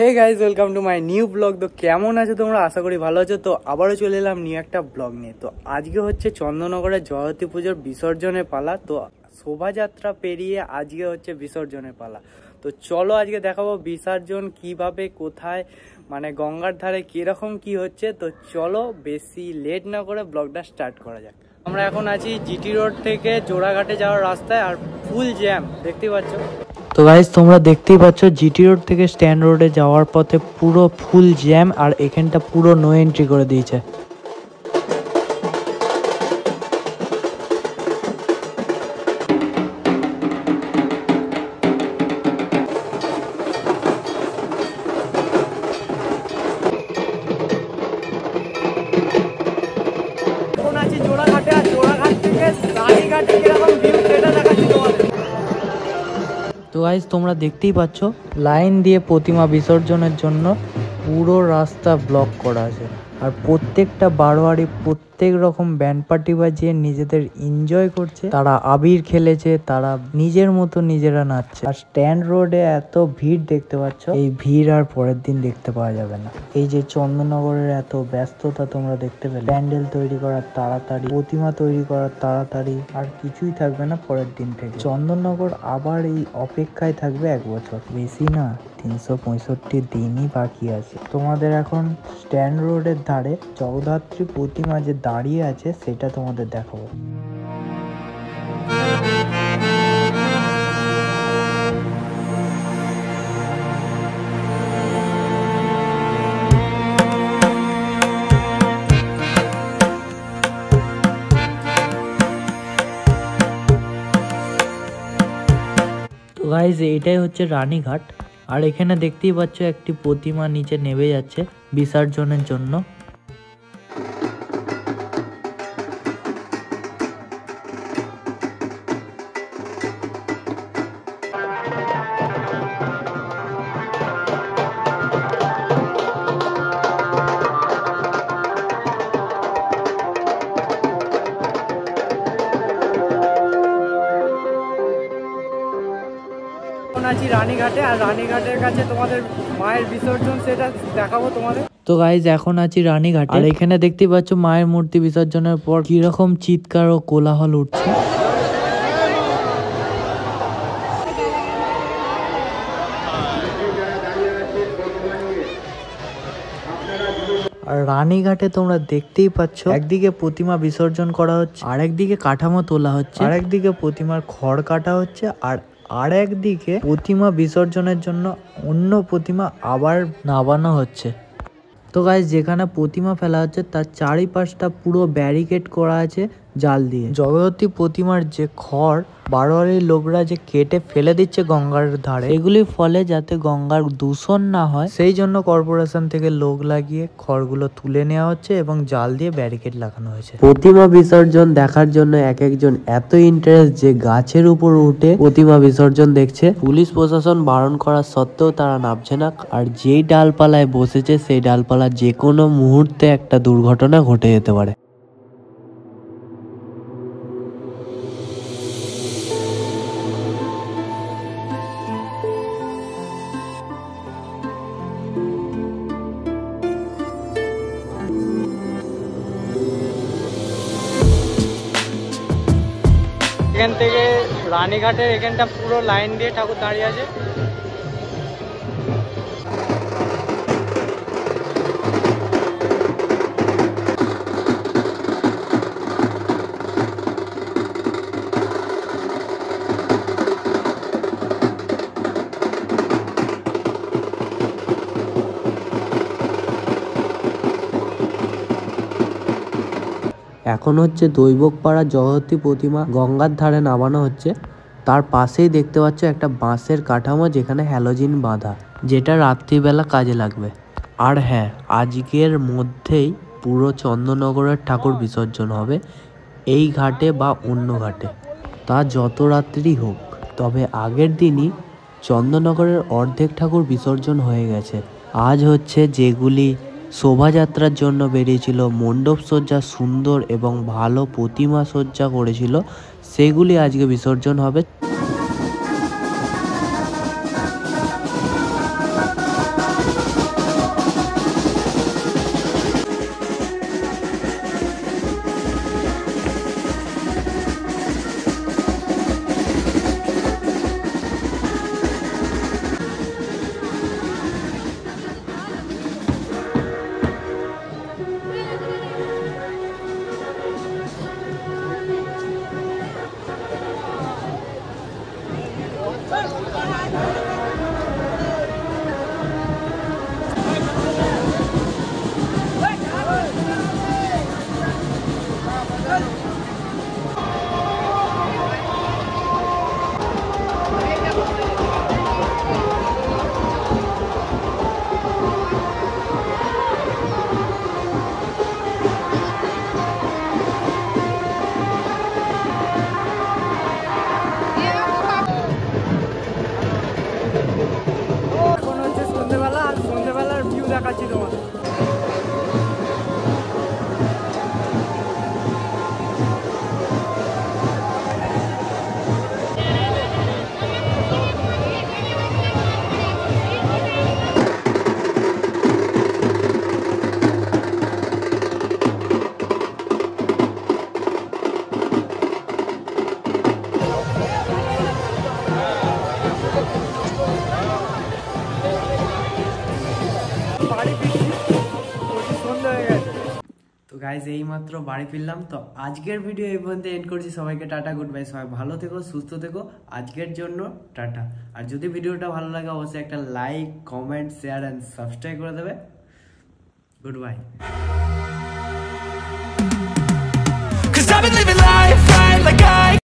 Hey guys, welcome to my new blog. তো কেমন আছো তোমরা? আশা করি ভালো আছো। তো আবারও চলে এলাম নিউ একটা ব্লগ নিয়ে। তো আজকে হচ্ছে চন্দননগরের জয়তী পুজোর বিসর্জনের পালা। তো শোভাযাত্রা পেরিয়ে আজকে হচ্ছে বিসর্জনের পালা। তো চলো আজকে দেখাবো বিসর্জন কিভাবে, কোথায়, মানে গঙ্গার ধারে কিরকম কি হচ্ছে। তো চলো বেশি লেট না করে ব্লগটা স্টার্ট করা যাক। আমরা এখন আছি জিটি রোড থেকে জোড়াঘাটে যাওয়ার রাস্তায়, আর ফুল জ্যাম দেখতেই পাচ্ছ। তো গাইজ তোমরা দেখতেই পাচ্ছ জিটি রোড থেকে স্ট্যান্ড রোডে যাওয়ার পথে পুরো ফুল জ্যাম, আর এখানটা পুরো নো এন্ট্রি করে দিয়েছে। এখন আছি জোড়াঘাটে, আর জোড়াঘাট থেকে রানীঘাটে কিরকম ভিউ সেটা দেখাচ্ছি তোমাদের। তো গাইজ তোমরা দেখতেই পাচ্ছ লাইন দিয়ে প্রতিমা বিসর্জনের জন্য পুরো রাস্তা ব্লক করা আছে, আর প্রত্যেকটা বারোয়ারি প্রত্যেক রকম ব্যান্ড পার্টি বাজিয়ে নিজেদের এনজয় করছে। তারা আবির খেলেছে, তারা নিজের মতো নিজেরা নাচছে। আর স্ট্যান্ড রোডে এত ভিড় দেখতে পাচ্ছ, এই ভিড় আর পরের দিন দেখতে পাওয়া যাবে না। এই যে চন্দননগরের এত ব্যস্ততা তোমরা দেখতে পেলে, প্যান্ডেল তৈরি করার তাড়াতাড়ি, প্রতিমা তৈরি করার তাড়াতাড়ি, আর কিছুই থাকবে না পরের দিন থেকে। চন্দননগর আবার এই অপেক্ষায় থাকবে 1 বছর, বেশি না 365 দিনই বাকি আছে। তোমাদের এখন স্ট্যান্ড রোডের ধারে জগদ্ধাত্রী প্রতিমা যে দাঁড়িয়ে আছে সেটা তোমাদের দেখাবো। তো গাইজ এটাই হচ্ছে রানীঘাট, আর এখানে দেখতেই পাচ্ছ একটি প্রতিমা নিচে নেমে যাচ্ছে বিসর্জনের জন্য। আছি রানীঘাটে, আর রানীঘাটের কাছে তোমাদের মায়ের বিসর্জন সেটা দেখাবো তোমাদের। তো গাইজ এখন আছি রানীঘাটে, আর এখানে দেখতেই পাচ্ছ মায়ের মূর্তি বিসর্জনের পর কিরকম চিৎকার ও কোলাহল উঠছে। আর রানীঘাটে তোমরা দেখতেই পাচ্ছ একদিকে প্রতিমা বিসর্জন করা হচ্ছে, আর একদিকে কাঠামো তোলা হচ্ছে, আর একদিকে প্রতিমার খড় কাটা হচ্ছে, আর একদিকে প্রতিমা বিসর্জনের জন্য অন্য প্রতিমা আবার নামানো হচ্ছে। তো গাইজ যেখানে প্রতিমা ফেলা হচ্ছে তার চারিপাশটা পুরো ব্যারিকেড করা আছে জাল দিয়ে। জগদ্ধাত্রী প্রতিমার যে খড় বারোয়ারির লোকরা যে কেটে ফেলে দিচ্ছে গঙ্গার ধারে, এগুলির ফলে যাতে গঙ্গার দূষণ না হয় সেই জন্য কর্পোরেশন থেকে লোক লাগিয়ে খড়গুলো তুলে নেওয়া হচ্ছে এবং জাল দিয়ে ব্যারিকেড লাগানো হয়েছে। প্রতিমা বিসর্জন দেখার জন্য এক একজন এত ইন্টারেস্ট যে গাছের উপর উঠে প্রতিমা বিসর্জন দেখছে। পুলিশ প্রশাসন বারণ করা সত্ত্বেও তারা নামছে না, আর যেই ডালপালায় বসেছে সেই ডালপালা যে কোনো মুহূর্তে একটা দুর্ঘটনা ঘটে যেতে পারে। এখান থেকে রানীঘাটের এখানটা পুরো লাইন দিয়ে ঠাকুর দাঁড়িয়ে আছে। এখন হচ্ছে দৈবকপাড়া জগদ্ধাত্রী প্রতিমা গঙ্গার ধারে নামানো হচ্ছে। তার পাশেই দেখতে পাচ্ছ একটা বাঁশের কাঠামো যেখানে হ্যালোজিন বাঁধা, যেটা রাত্রিবেলা কাজে লাগবে। আর হ্যাঁ, আজকের মধ্যেই পুরো চন্দননগরের ঠাকুর বিসর্জন হবে এই ঘাটে বা অন্য ঘাটে, তা যত রাত্রি হোক। তবে আগের দিনই চন্দননগরের অর্ধেক ঠাকুর বিসর্জন হয়ে গেছে। আজ হচ্ছে যেগুলি শোভাযাত্রার জন্য বেরিয়েছিল, মণ্ডপ সজ্জা সুন্দর এবং ভালো প্রতিমা সজ্জা করেছিল, সেগুলি আজকে বিসর্জন হবে। দেখাচ্ছি তোমাদের। তো গাইজ এই মাত্র বাড়ি ফিরলাম। তো আজকের ভিডিও এই পর্যন্ত এন্ড করছি। সবাইকে টাটা, গুড বাই। সবাই ভালো থেকো, সুস্থ থেকো। আজকের জন্য টাটা। আর যদি ভিডিওটা ভালো লাগে অবশ্যই একটা like, comment, share and subscribe করে দেবে। Good bye.